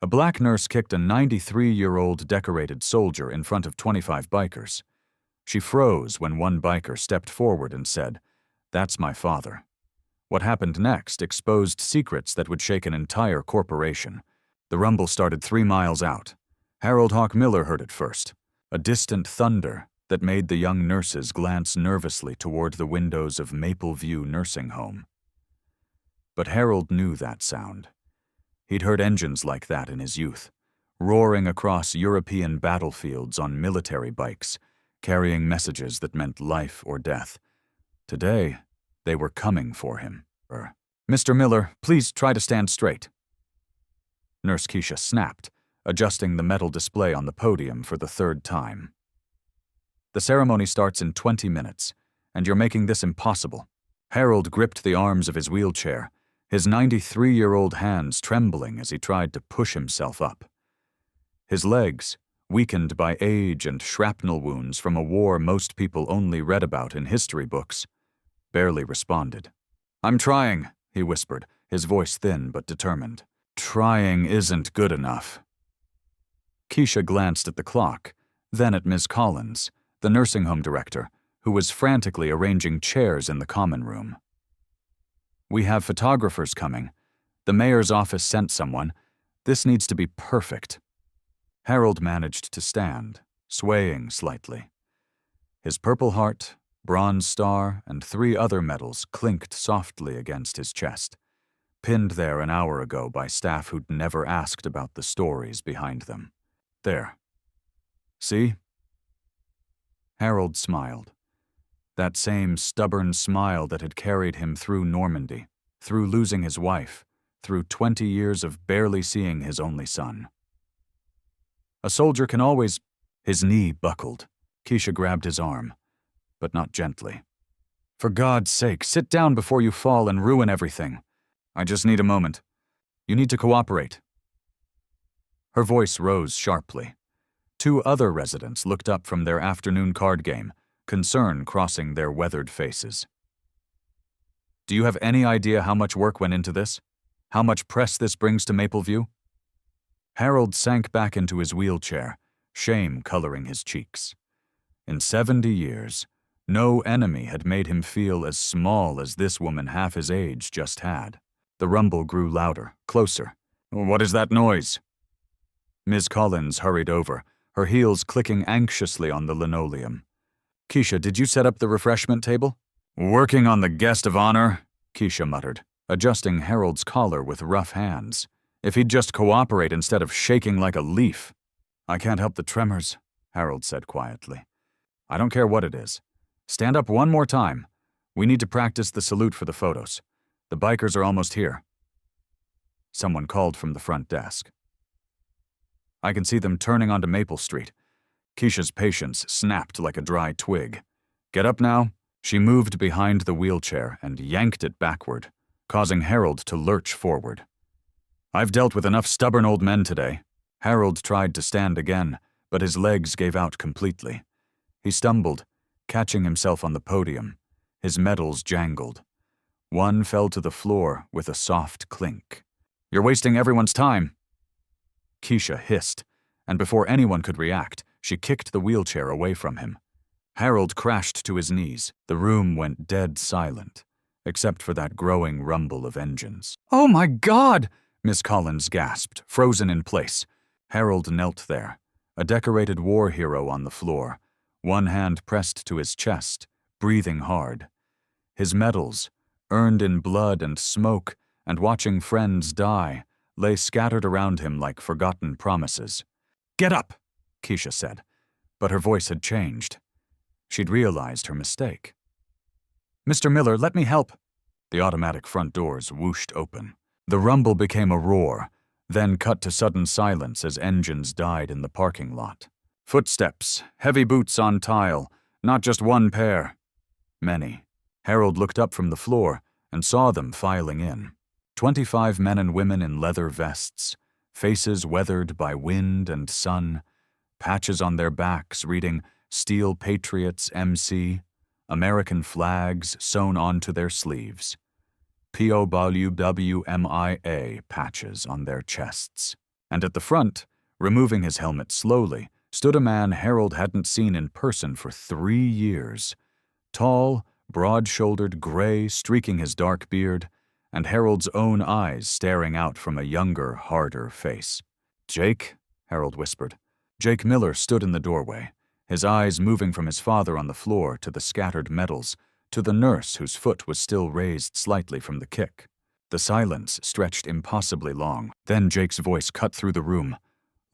A black nurse kicked a 93-year-old decorated soldier in front of 25 bikers. She froze when one biker stepped forward and said, "That's my father." What happened next exposed secrets that would shake an entire corporation. The rumble started 3 miles out. Harold Hawk Miller heard it first, a distant thunder that made the young nurses glance nervously toward the windows of Maple View Nursing Home. But Harold knew that sound. He'd heard engines like that in his youth, roaring across European battlefields on military bikes, carrying messages that meant life or death. Today, they were coming for him. "Mr. Miller, please try to stand straight." Nurse Keisha snapped, adjusting the metal display on the podium for the 3rd time. "The ceremony starts in 20 minutes, and you're making this impossible." Harold gripped the arms of his wheelchair, his 93-year-old hands trembling as he tried to push himself up. His legs, weakened by age and shrapnel wounds from a war most people only read about in history books, barely responded. "I'm trying," he whispered, his voice thin but determined. "Trying isn't good enough." Keisha glanced at the clock, then at Ms. Collins, the nursing home director, who was frantically arranging chairs in the common room. "We have photographers coming. The mayor's office sent someone. This needs to be perfect." Harold managed to stand, swaying slightly. His Purple Heart, Bronze Star, and 3 other medals clinked softly against his chest, pinned there an hour ago by staff who'd never asked about the stories behind them. "There. See?" Harold smiled. That same stubborn smile that had carried him through Normandy, through losing his wife, through 20 years of barely seeing his only son. A soldier can always... His knee buckled. Keisha grabbed his arm, but not gently. "For God's sake, sit down before you fall and ruin everything. I just need a moment. You need to cooperate." Her voice rose sharply. 2 other residents looked up from their afternoon card game, concern crossing their weathered faces. "Do you have any idea how much work went into this? How much press this brings to Mapleview?" Harold sank back into his wheelchair, shame coloring his cheeks. In 70 years, no enemy had made him feel as small as this woman half his age just had. The rumble grew louder, closer. "What is that noise?" Ms. Collins hurried over, her heels clicking anxiously on the linoleum. "Keisha, did you set up the refreshment table?" "Working on the guest of honor," Keisha muttered, adjusting Harold's collar with rough hands. "If he'd just cooperate instead of shaking like a leaf." "I can't help the tremors," Harold said quietly. "I don't care what it is. Stand up one more time. We need to practice the salute for the photos. The bikers are almost here." Someone called from the front desk. "I can see them turning onto Maple Street." Keisha's patience snapped like a dry twig. "Get up now." She moved behind the wheelchair and yanked it backward, causing Harold to lurch forward. "I've dealt with enough stubborn old men today." Harold tried to stand again, but his legs gave out completely. He stumbled, catching himself on the podium. His medals jangled. One fell to the floor with a soft clink. "You're wasting everyone's time." Keisha hissed, and before anyone could react, she kicked the wheelchair away from him. Harold crashed to his knees. The room went dead silent, except for that growing rumble of engines. "Oh my God!" Miss Collins gasped, frozen in place. Harold knelt there, a decorated war hero on the floor, one hand pressed to his chest, breathing hard. His medals, earned in blood and smoke, and watching friends die, lay scattered around him like forgotten promises. "Get up," Keisha said, but her voice had changed. She'd realized her mistake. "Mr. Miller, let me help." The automatic front doors whooshed open. The rumble became a roar, then cut to sudden silence as engines died in the parking lot. Footsteps, heavy boots on tile, not just one pair. Many. Harold looked up from the floor and saw them filing in. 25 men and women in leather vests, faces weathered by wind and sun, patches on their backs reading Steel Patriots MC, American flags sewn onto their sleeves, POWWMIA patches on their chests. And at the front, removing his helmet slowly, stood a man Harold hadn't seen in person for 3 years. Tall, broad-shouldered, gray, streaking his dark beard, and Harold's own eyes staring out from a younger, harder face. "Jake?" Harold whispered. Jake Miller stood in the doorway, his eyes moving from his father on the floor to the scattered medals, to the nurse whose foot was still raised slightly from the kick. The silence stretched impossibly long. Then Jake's voice cut through the room,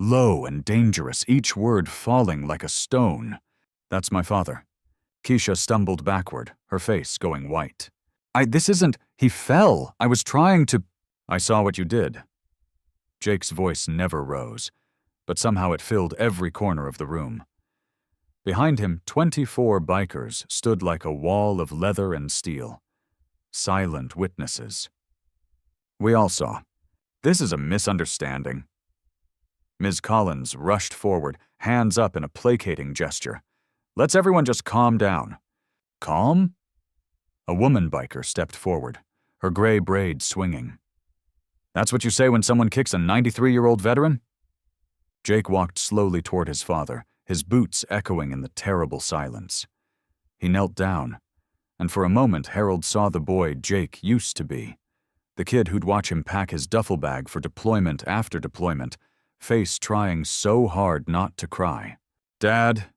low and dangerous, each word falling like a stone. "That's my father." Keisha stumbled backward, her face going white. This isn't— He fell. I was trying to— "I saw what you did." Jake's voice never rose, but somehow it filled every corner of the room. Behind him, 24 bikers stood like a wall of leather and steel. Silent witnesses. "We all saw. This is a misunderstanding." Ms. Collins rushed forward, hands up in a placating gesture. "Let's everyone just calm down." "Calm?" A woman biker stepped forward, her gray braid swinging. "That's what you say when someone kicks a 93-year-old veteran?" Jake walked slowly toward his father, his boots echoing in the terrible silence. He knelt down, and for a moment Harold saw the boy Jake used to be. The kid who'd watch him pack his duffel bag for deployment after deployment, face trying so hard not to cry. "Dad,"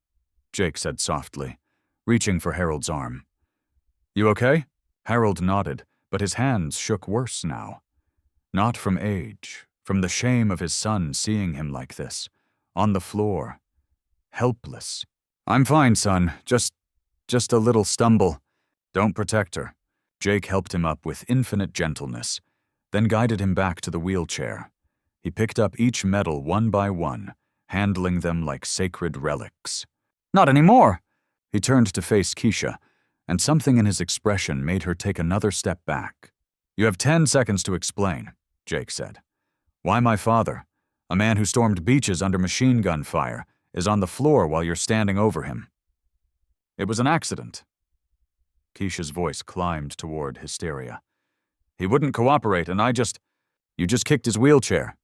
Jake said softly, reaching for Harold's arm. "You okay?" Harold nodded, but his hands shook worse now. Not from age, from the shame of his son seeing him like this, on the floor, helpless. "I'm fine, son. Just a little stumble." "Don't protect her." Jake helped him up with infinite gentleness, then guided him back to the wheelchair. He picked up each medal one by one, handling them like sacred relics. "Not anymore!" He turned to face Keisha, and something in his expression made her take another step back. "You have 10 seconds to explain," Jake said. "Why my father, a man who stormed beaches under machine gun fire, is on the floor while you're standing over him." "It was an accident." Keisha's voice climbed toward hysteria. "He wouldn't cooperate, and you just kicked his wheelchair."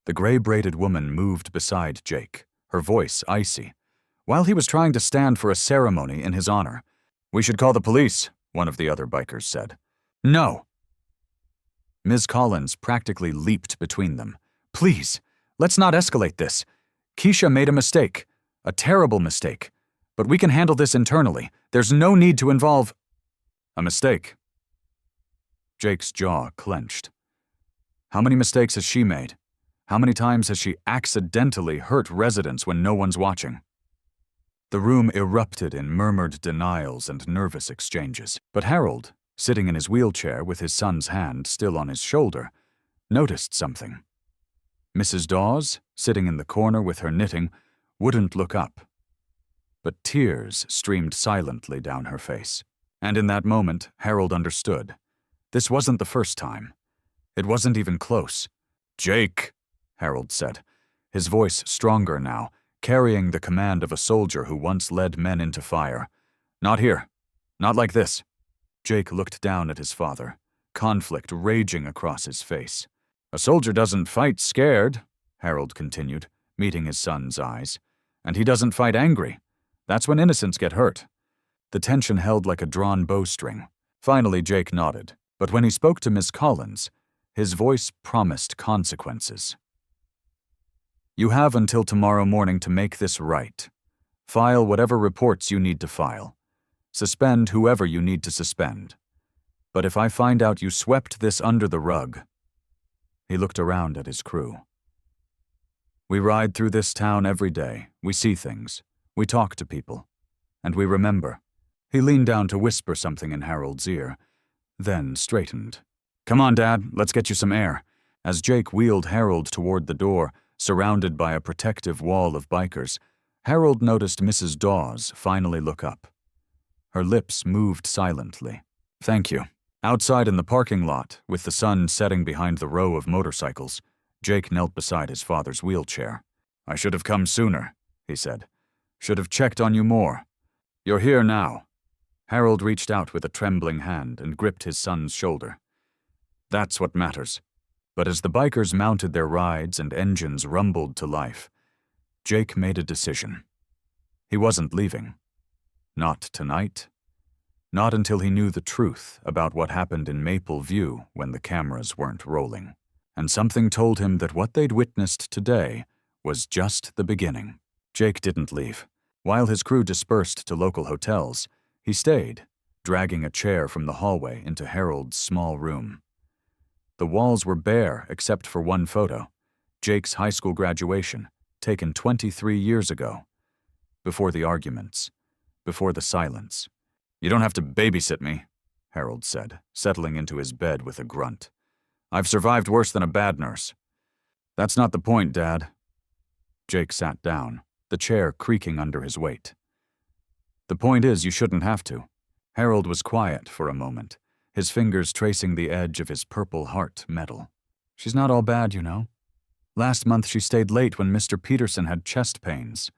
The gray-braided woman moved beside Jake, her voice icy. "While he was trying to stand for a ceremony in his honor." "We should call the police," one of the other bikers said. "No." Ms. Collins practically leaped between them. "Please, let's not escalate this. Keisha made a mistake, a terrible mistake, but we can handle this internally. There's no need to involve—" "A mistake?" Jake's jaw clenched. "How many mistakes has she made? How many times has she accidentally hurt residents when no one's watching?" The room erupted in murmured denials and nervous exchanges, but Harold, sitting in his wheelchair with his son's hand still on his shoulder, noticed something. Mrs. Dawes, sitting in the corner with her knitting, wouldn't look up. But tears streamed silently down her face. And in that moment, Harold understood. This wasn't the first time. It wasn't even close. "Jake," Harold said, his voice stronger now, carrying the command of a soldier who once led men into fire. "Not here. Not like this." Jake looked down at his father, conflict raging across his face. "A soldier doesn't fight scared," Harold continued, meeting his son's eyes. "And he doesn't fight angry. That's when innocents get hurt." The tension held like a drawn bowstring. Finally, Jake nodded, but when he spoke to Miss Collins, his voice promised consequences. "You have until tomorrow morning to make this right. File whatever reports you need to file. Suspend whoever you need to suspend. But if I find out you swept this under the rug—" He looked around at his crew. "We ride through this town every day. We see things. We talk to people. And we remember." He leaned down to whisper something in Harold's ear, then straightened. "Come on, Dad, let's get you some air." As Jake wheeled Harold toward the door, surrounded by a protective wall of bikers, Harold noticed Mrs. Dawes finally look up. Her lips moved silently. "Thank you." Outside in the parking lot, with the sun setting behind the row of motorcycles, Jake knelt beside his father's wheelchair. "I should have come sooner," he said. "Should have checked on you more. You're here now." Harold reached out with a trembling hand and gripped his son's shoulder. "That's what matters. But as the bikers mounted their rides and engines rumbled to life, Jake made a decision. He wasn't leaving. Not tonight. Not until he knew the truth about what happened in Maple View when the cameras weren't rolling. And something told him that what they'd witnessed today was just the beginning. Jake didn't leave. While his crew dispersed to local hotels, he stayed, dragging a chair from the hallway into Harold's small room. The walls were bare except for one photo, Jake's high school graduation, taken 23 years ago. Before the arguments, before the silence. "You don't have to babysit me," Harold said, settling into his bed with a grunt. "I've survived worse than a bad nurse." "That's not the point, Dad." Jake sat down, the chair creaking under his weight. "The point is you shouldn't have to." Harold was quiet for a moment, his fingers tracing the edge of his Purple Heart medal. "She's not all bad, you know. Last month she stayed late when Mr. Peterson had chest pains."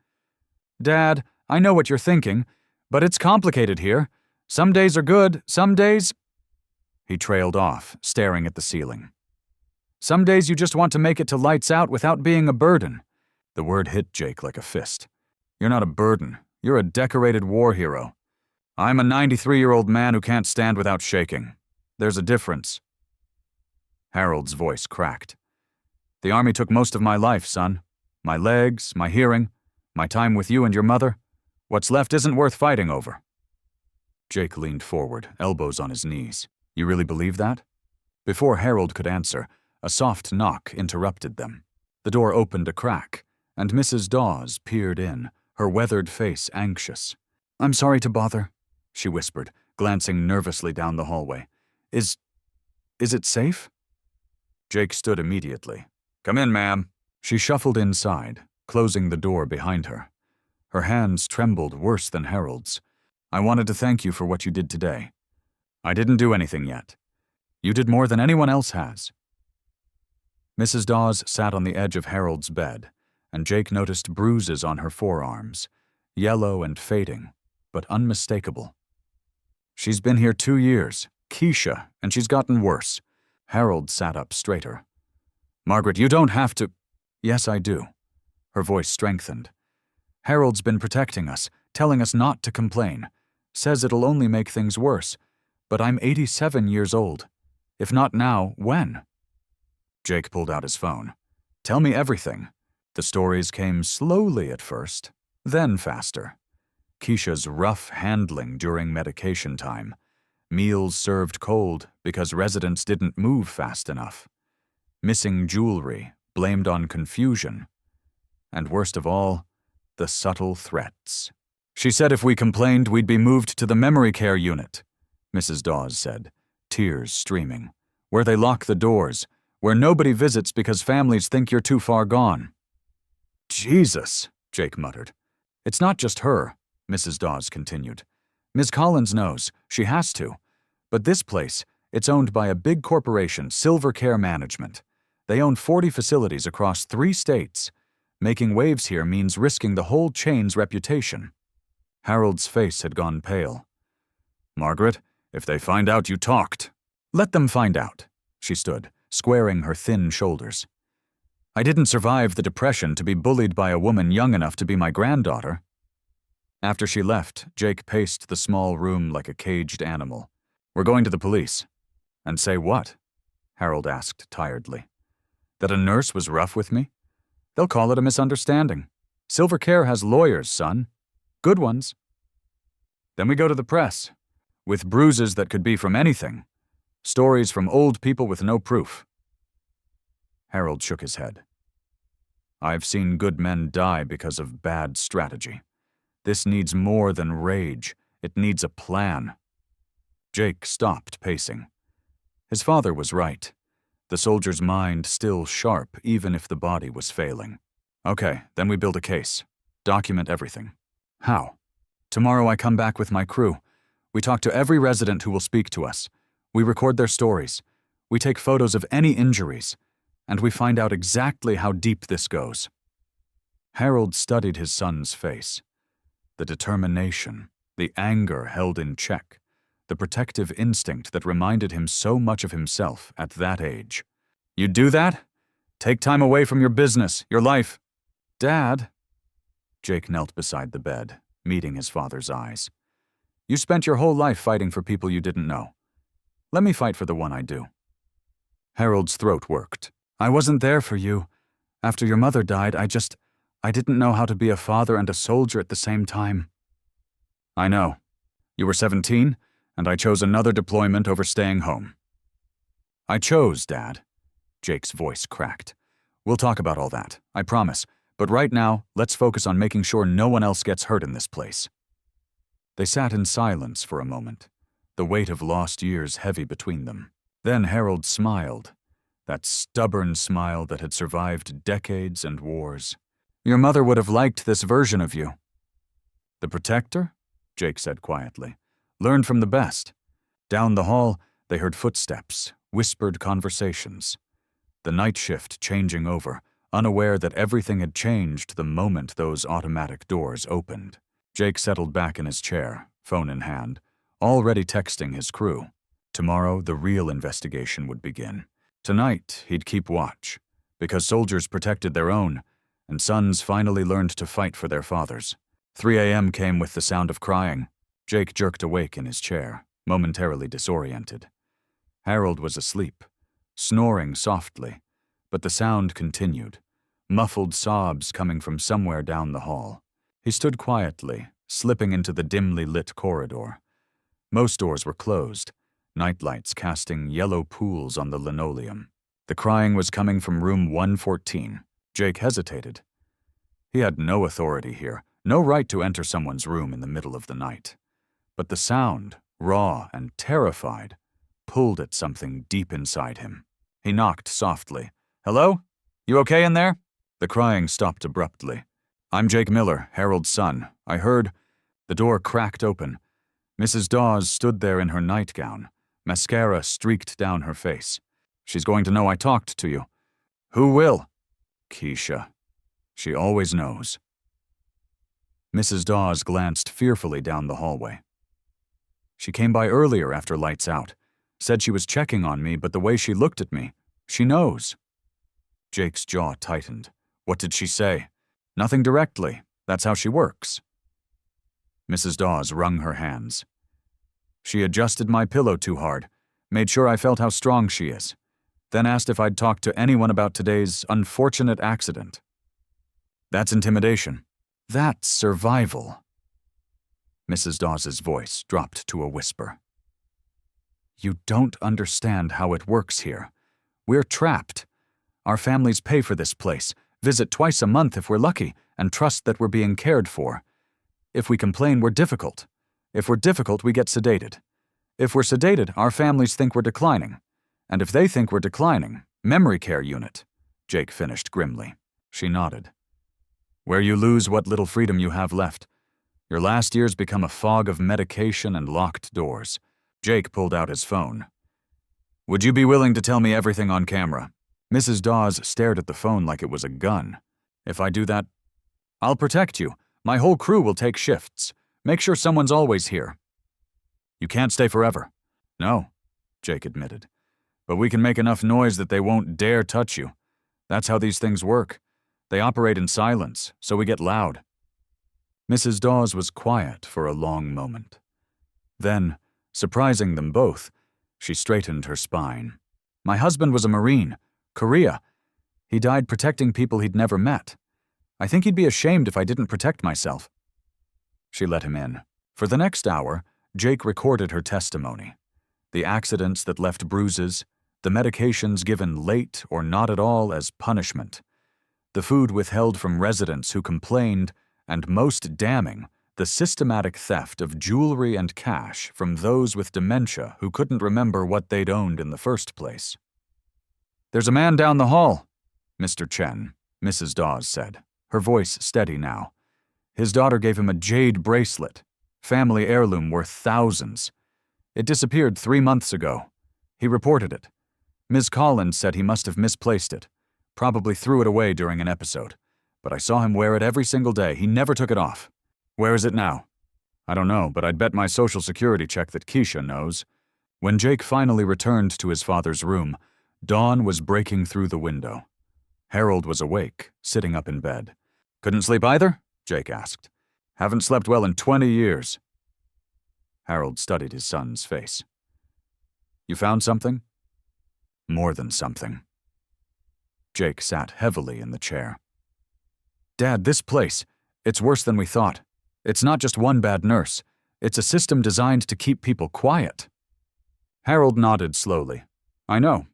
"Dad, I know what you're thinking, but it's complicated here. Some days are good, some days—" He trailed off, staring at the ceiling. "Some days you just want to make it to lights out without being a burden." The word hit Jake like a fist. "You're not a burden. You're a decorated war hero. I'm a 93-year-old man who can't stand without shaking. There's a difference." Harold's voice cracked. "The Army took most of my life, son. My legs, my hearing, my time with you and your mother. What's left isn't worth fighting over." Jake leaned forward, elbows on his knees. "You really believe that?" Before Harold could answer, a soft knock interrupted them. The door opened a crack, and Mrs. Dawes peered in, her weathered face anxious. "I'm sorry to bother," she whispered, glancing nervously down the hallway. Is it safe?" Jake stood immediately. "Come in, ma'am." She shuffled inside, closing the door behind her. Her hands trembled worse than Harold's. "I wanted to thank you for what you did today. I didn't do anything yet. You did more than anyone else has." Mrs. Dawes sat on the edge of Harold's bed, and Jake noticed bruises on her forearms, yellow and fading, but unmistakable. "She's been here 2 years, Keisha, and she's gotten worse." Harold sat up straighter. "Margaret, you don't have to—" "Yes, I do." Her voice strengthened. "Harold's been protecting us, telling us not to complain. Says it'll only make things worse. But I'm 87 years old. If not now, when?" Jake pulled out his phone. "Tell me everything." The stories came slowly at first, then faster. Keisha's rough handling during medication time. Meals served cold because residents didn't move fast enough. Missing jewelry, blamed on confusion. And worst of all, the subtle threats. "She said if we complained, we'd be moved to the memory care unit," Mrs. Dawes said, tears streaming. "Where they lock the doors, where nobody visits because families think you're too far gone." "Jesus," Jake muttered. "It's not just her," Mrs. Dawes continued. "Ms. Collins knows. She has to. But this place, it's owned by a big corporation, Silver Care Management. They own 40 facilities across 3 states. Making waves here means risking the whole chain's reputation." Harold's face had gone pale. "Margaret, if they find out you talked—" "Let them find out." She stood, squaring her thin shoulders. "I didn't survive the Depression to be bullied by a woman young enough to be my granddaughter." After she left, Jake paced the small room like a caged animal. "We're going to the police." "And say what?" Harold asked tiredly. "That a nurse was rough with me? They'll call it a misunderstanding. Silver Care has lawyers, son. Good ones. Then we go to the press, with bruises that could be from anything. Stories from old people with no proof." Harold shook his head. "I've seen good men die because of bad strategy. This needs more than rage. It needs a plan." Jake stopped pacing. His father was right. The soldier's mind still sharp even if the body was failing. "Okay, then we build a case. Document everything." "How?" "Tomorrow I come back with my crew. We talk to every resident who will speak to us. We record their stories. We take photos of any injuries. And we find out exactly how deep this goes." Harold studied his son's face. The determination, the anger held in check, the protective instinct that reminded him so much of himself at that age. You'd do that? Take time away from your business, your life. Dad. Jake knelt beside the bed, meeting his father's eyes. You spent your whole life fighting for people you didn't know. Let me fight for the one I do. Harold's throat worked. I wasn't there for you. After your mother died, I didn't know how to be a father and a soldier at the same time. I know. You were 17, and I chose another deployment over staying home. I chose, Dad. Jake's voice cracked. We'll talk about all that, I promise. But right now, let's focus on making sure no one else gets hurt in this place. They sat in silence for a moment, the weight of lost years heavy between them. Then Harold smiled, that stubborn smile that had survived decades and wars. Your mother would have liked this version of you. The protector? Jake said quietly. Learned from the best. Down the hall, they heard footsteps, whispered conversations. The night shift changing over, unaware that everything had changed the moment those automatic doors opened. Jake settled back in his chair, phone in hand, already texting his crew. Tomorrow, the real investigation would begin. Tonight, he'd keep watch, because soldiers protected their own, and sons finally learned to fight for their fathers. 3 a.m. came with the sound of crying. Jake jerked awake in his chair, momentarily disoriented. Harold was asleep, snoring softly, but the sound continued, muffled sobs coming from somewhere down the hall. He stood quietly, slipping into the dimly lit corridor. Most doors were closed, nightlights casting yellow pools on the linoleum. The crying was coming from room 114. Jake hesitated. He had no authority here, no right to enter someone's room in the middle of the night. But the sound, raw and terrified, pulled at something deep inside him. He knocked softly. Hello? You okay in there? The crying stopped abruptly. I'm Jake Miller, Harold's son. I heard. The door cracked open. Mrs. Dawes stood there in her nightgown, mascara streaked down her face. She's going to know I talked to you. Who will? Keisha. She always knows. Mrs. Dawes glanced fearfully down the hallway. She came by earlier after lights out. Said she was checking on me, but the way she looked at me, she knows. Jake's jaw tightened. What did she say? Nothing directly. That's how she works. Mrs. Dawes wrung her hands. She adjusted my pillow too hard, made sure I felt how strong she is, then asked if I'd talk to anyone about today's unfortunate accident. That's intimidation. That's survival. Mrs. Dawes's voice dropped to a whisper. You don't understand how it works here. We're trapped. Our families pay for this place, visit twice a month if we're lucky, and trust that we're being cared for. If we complain, we're difficult. If we're difficult, we get sedated. If we're sedated, our families think we're declining. And if they think we're declining, memory care unit, Jake finished grimly. She nodded. Where you lose what little freedom you have left. Your last years become a fog of medication and locked doors. Jake pulled out his phone. Would you be willing to tell me everything on camera? Mrs. Dawes stared at the phone like it was a gun. If I do that, I'll protect you. My whole crew will take shifts. Make sure someone's always here. You can't stay forever. No, Jake admitted. But we can make enough noise that they won't dare touch you. That's how these things work. They operate in silence, so we get loud. Mrs. Dawes was quiet for a long moment. Then, surprising them both, she straightened her spine. My husband was a Marine, Korea. He died protecting people he'd never met. I think he'd be ashamed if I didn't protect myself. She let him in. For the next hour, Jake recorded her testimony. The accidents that left bruises, the medications given late or not at all as punishment, the food withheld from residents who complained, and most damning, the systematic theft of jewelry and cash from those with dementia who couldn't remember what they'd owned in the first place. There's a man down the hall, Mr. Chen, Mrs. Dawes said, her voice steady now. His daughter gave him a jade bracelet, family heirloom worth thousands. It disappeared 3 months ago. He reported it. Ms. Collins said he must have misplaced it, probably threw it away during an episode. But I saw him wear it every single day. He never took it off. Where is it now? I don't know, but I'd bet my Social Security check that Keisha knows. When Jake finally returned to his father's room, Dawn was breaking through the window. Harold was awake, sitting up in bed. "Couldn't sleep either?" Jake asked. "Haven't slept well in 20 years. Harold studied his son's face. "You found something?" "More than something." Jake sat heavily in the chair. "Dad, this place, it's worse than we thought. It's not just one bad nurse. It's a system designed to keep people quiet." Harold nodded slowly. "I know.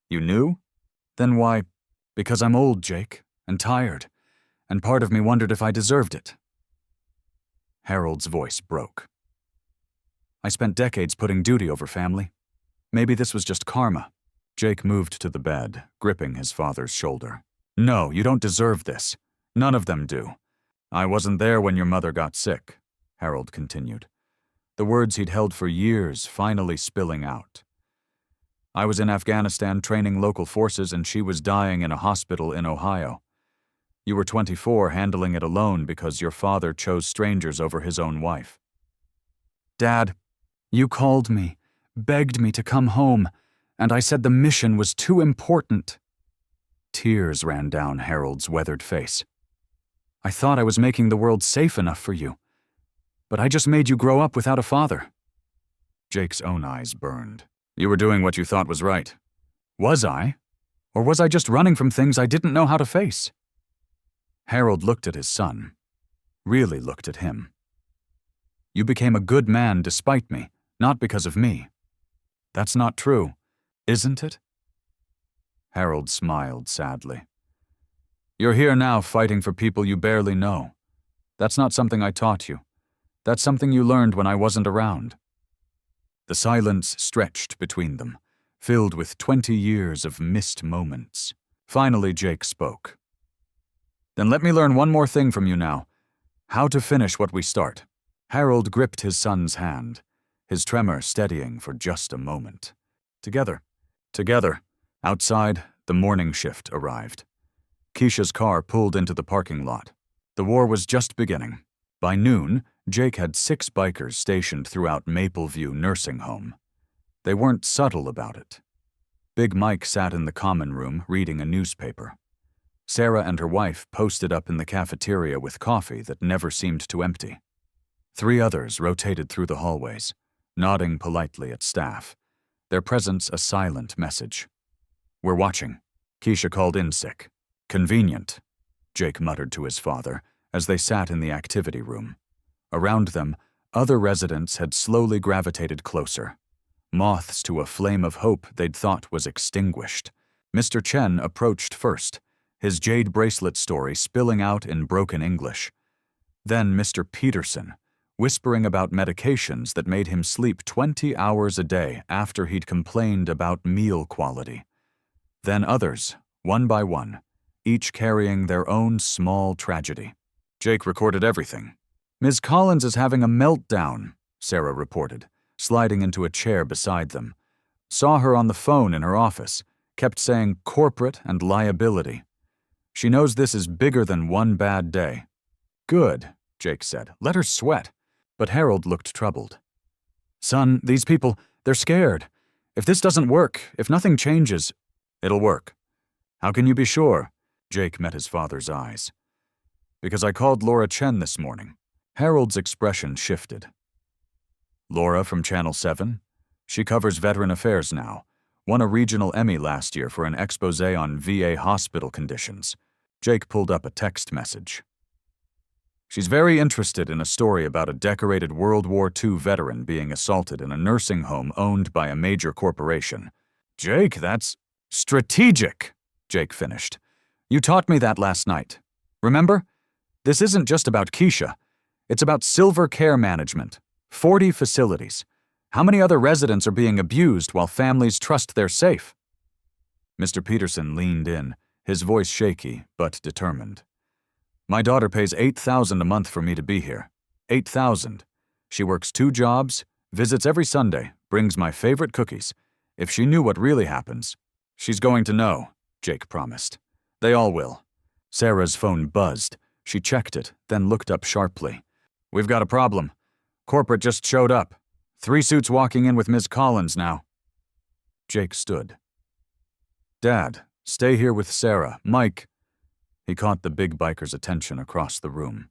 You knew? Then why?" "Because I'm old, Jake, and tired, and part of me wondered if I deserved it." Harold's voice broke. "I spent decades putting duty over family. Maybe this was just karma." Jake moved to the bed, gripping his father's shoulder. "No, you don't deserve this. None of them do. I wasn't there when your mother got sick," Harold continued, the words he'd held for years finally spilling out. "I was in Afghanistan training local forces and she was dying in a hospital in Ohio. You were 24 handling it alone because your father chose strangers over his own wife. Dad, you called me, begged me to come home, and I said the mission was too important." Tears ran down Harold's weathered face. "I thought I was making the world safe enough for you, but I just made you grow up without a father." Jake's own eyes burned. "You were doing what you thought was right." "Was I? Or was I just running from things I didn't know how to face?" Harold looked at his son, really looked at him. "You became a good man despite me, not because of me. That's not true, isn't it?" Harold smiled sadly. "You're here now fighting for people you barely know. That's not something I taught you. That's something you learned when I wasn't around." The silence stretched between them, filled with 20 years of missed moments. Finally, Jake spoke. "Then let me learn one more thing from you now. How to finish what we start." Harold gripped his son's hand, his tremor steadying for just a moment. Together. Outside, the morning shift arrived. Keisha's car pulled into the parking lot. The war was just beginning. By noon, Jake had 6 bikers stationed throughout Mapleview Nursing Home. They weren't subtle about it. Big Mike sat in the common room reading a newspaper. Sarah and her wife posted up in the cafeteria with coffee that never seemed to empty. 3 others rotated through the hallways, nodding politely at staff, their presence a silent message. "We're watching." Keisha called in sick. "Convenient," Jake muttered to his father as they sat in the activity room. Around them, other residents had slowly gravitated closer, moths to a flame of hope they'd thought was extinguished. Mr. Chen approached first, his jade bracelet story spilling out in broken English. Then Mr. Peterson, whispering about medications that made him sleep 20 hours a day after he'd complained about meal quality. Then others, one by one, each carrying their own small tragedy. Jake recorded everything. "Ms. Collins is having a meltdown," Sarah reported, sliding into a chair beside them. "Saw her on the phone in her office, kept saying corporate and liability. She knows this is bigger than one bad day." "Good," Jake said. "Let her sweat." But Harold looked troubled. "Son, these people, they're scared. If this doesn't work, if nothing changes..." "It'll work." "How can you be sure?" Jake met his father's eyes. "Because I called Laura Chen this morning." Harold's expression shifted. "Laura from Channel 7? She covers Veteran Affairs now. Won a regional Emmy last year for an expose on VA hospital conditions." Jake pulled up a text message. "She's very interested in a story about a decorated World War II veteran being assaulted in a nursing home owned by a major corporation." "Jake, that's strategic," Jake finished. "You taught me that last night. Remember? This isn't just about Keisha. It's about Silver Care Management. 40 facilities. How many other residents are being abused while families trust they're safe?" Mr. Peterson leaned in, his voice shaky but determined. "My daughter pays $8,000 a month for me to be here. $8,000. She works 2 jobs, visits every Sunday, brings my favorite cookies. If she knew what really happens..." "She's going to know," Jake promised. "They all will." Sarah's phone buzzed. She checked it, then looked up sharply. "We've got a problem. Corporate just showed up. 3 suits walking in with Ms. Collins now." Jake stood. Dad, stay here with Sarah. Mike. He caught the big biker's attention across the room.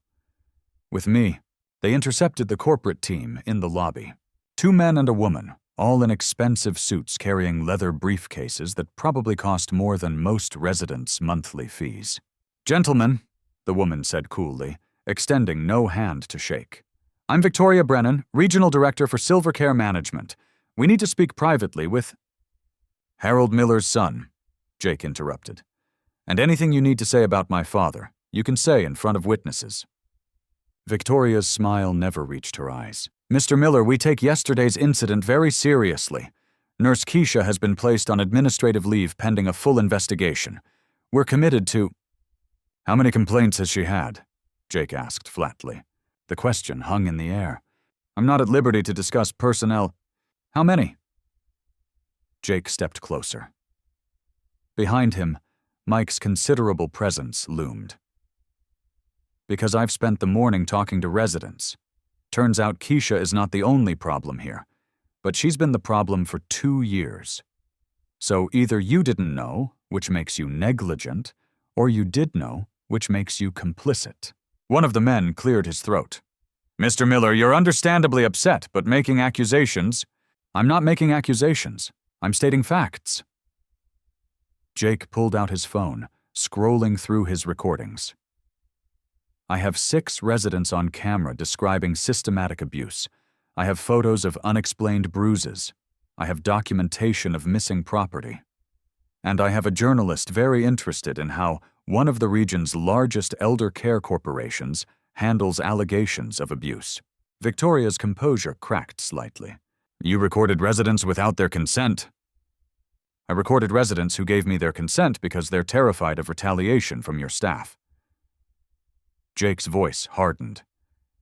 With me, they intercepted the corporate team in the lobby. 2 men and a woman, all in expensive suits carrying leather briefcases that probably cost more than most residents' monthly fees. Gentlemen, the woman said coolly, extending no hand to shake. I'm Victoria Brennan, Regional Director for Silvercare Management. We need to speak privately with Harold Miller's son, Jake interrupted. And anything you need to say about my father, you can say in front of witnesses. Victoria's smile never reached her eyes. Mr. Miller, we take yesterday's incident very seriously. Nurse Keisha has been placed on administrative leave pending a full investigation. We're committed to— How many complaints has she had? Jake asked flatly. The question hung in the air. I'm not at liberty to discuss personnel. How many? Jake stepped closer. Behind him, Mike's considerable presence loomed. Because I've spent the morning talking to residents. Turns out Keisha is not the only problem here, but she's been the problem for 2 years. So either you didn't know, which makes you negligent, or you did know, which makes you complicit. One of the men cleared his throat. Mr. Miller, you're understandably upset, but making accusations— I'm not making accusations. I'm stating facts. Jake pulled out his phone, scrolling through his recordings. I have 6 residents on camera describing systematic abuse. I have photos of unexplained bruises. I have documentation of missing property. And I have a journalist very interested in how one of the region's largest elder care corporations handles allegations of abuse. Victoria's composure cracked slightly. You recorded residents without their consent. I recorded residents who gave me their consent because they're terrified of retaliation from your staff. Jake's voice hardened.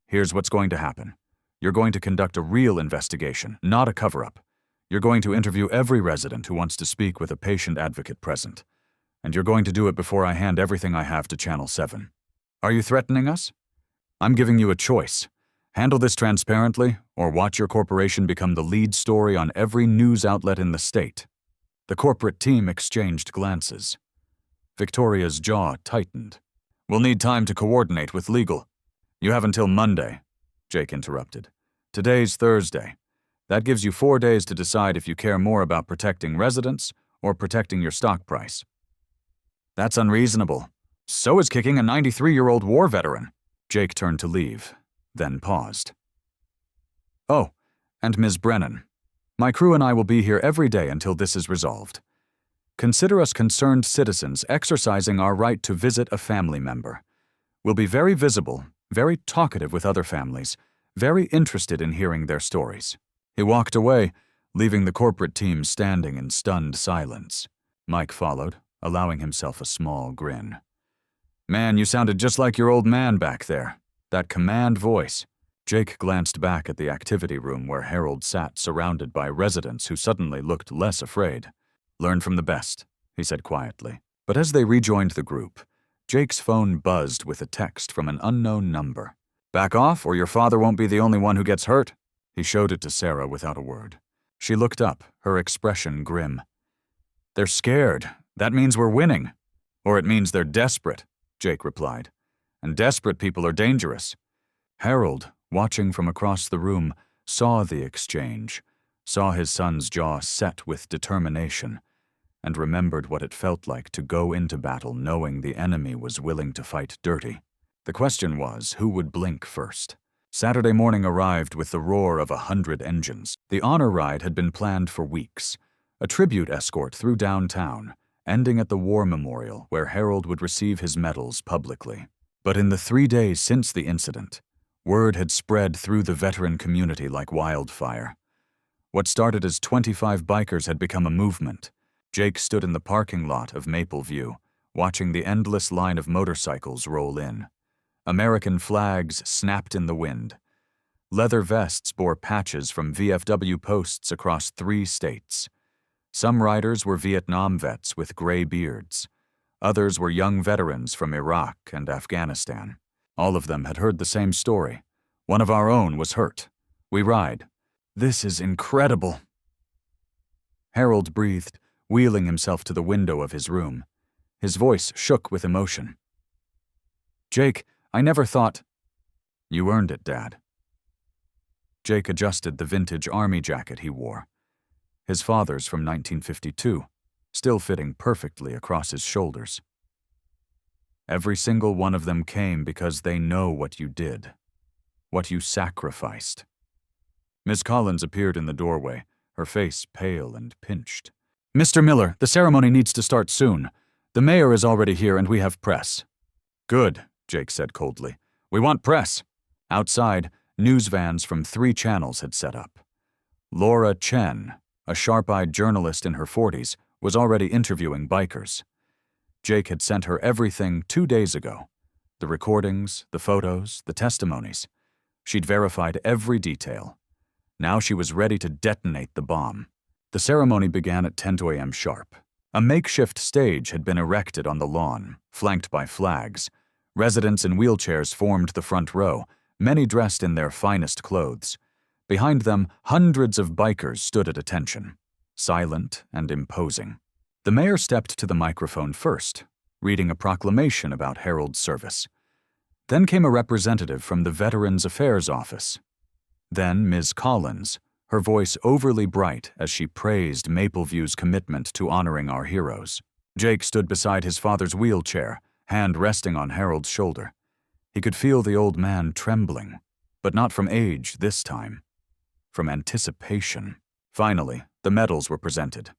Here's what's going to happen. You're going to conduct a real investigation, not a cover-up. You're going to interview every resident who wants to speak with a patient advocate present. And you're going to do it before I hand everything I have to Channel 7. Are you threatening us? I'm giving you a choice. Handle this transparently, or watch your corporation become the lead story on every news outlet in the state. The corporate team exchanged glances. Victoria's jaw tightened. We'll need time to coordinate with legal. You have until Monday, Jake interrupted. Today's Thursday. That gives you 4 days to decide if you care more about protecting residents or protecting your stock price. That's unreasonable. So is kicking a 93-year-old war veteran. Jake turned to leave, then paused. Oh, and Ms. Brennan. My crew and I will be here every day until this is resolved. Consider us concerned citizens exercising our right to visit a family member. We'll be very visible, very talkative with other families, very interested in hearing their stories. He walked away, leaving the corporate team standing in stunned silence. Mike followed, allowing himself a small grin. Man, you sounded just like your old man back there. That command voice. Jake glanced back at the activity room where Harold sat surrounded by residents who suddenly looked less afraid. Learn from the best, he said quietly. But as they rejoined the group, Jake's phone buzzed with a text from an unknown number. Back off, or your father won't be the only one who gets hurt. He showed it to Sarah without a word. She looked up, her expression grim. They're scared. That means we're winning. Or it means they're desperate, Jake replied. And desperate people are dangerous. Harold, watching from across the room, saw the exchange, saw his son's jaw set with determination, and remembered what it felt like to go into battle knowing the enemy was willing to fight dirty. The question was, who would blink first? Saturday morning arrived with the roar of 100 engines. The honor ride had been planned for weeks, a tribute escort through downtown, ending at the War Memorial where Harold would receive his medals publicly. But in the 3 days since the incident, word had spread through the veteran community like wildfire. What started as 25 bikers had become a movement. Jake stood in the parking lot of Maple View, watching the endless line of motorcycles roll in. American flags snapped in the wind. Leather vests bore patches from VFW posts across 3 states. Some riders were Vietnam vets with gray beards. Others were young veterans from Iraq and Afghanistan. All of them had heard the same story. One of our own was hurt. We ride. This is incredible. Harold breathed, wheeling himself to the window of his room. His voice shook with emotion. "Jake, I never thought—" "You earned it, Dad." Jake adjusted the vintage army jacket he wore. His father's from 1952, still fitting perfectly across his shoulders. "Every single one of them came because they know what you did, what you sacrificed." Ms. Collins appeared in the doorway, her face pale and pinched. "Mr. Miller, the ceremony needs to start soon. The mayor is already here and we have press." "Good," Jake said coldly. "We want press." Outside, news vans from 3 channels had set up. Laura Chen, a sharp-eyed journalist in her 40s, was already interviewing bikers. Jake had sent her everything 2 days ago. The recordings, the photos, the testimonies. She'd verified every detail. Now she was ready to detonate the bomb. The ceremony began at 10 a.m. sharp. A makeshift stage had been erected on the lawn, flanked by flags. Residents in wheelchairs formed the front row, many dressed in their finest clothes. Behind them, hundreds of bikers stood at attention, silent and imposing. The mayor stepped to the microphone first, reading a proclamation about Harold's service. Then came a representative from the Veterans Affairs Office. Then Ms. Collins, her voice overly bright as she praised Mapleview's commitment to honoring our heroes. Jake stood beside his father's wheelchair, hand resting on Harold's shoulder. He could feel the old man trembling, but not from age this time, from anticipation. Finally, the medals were presented.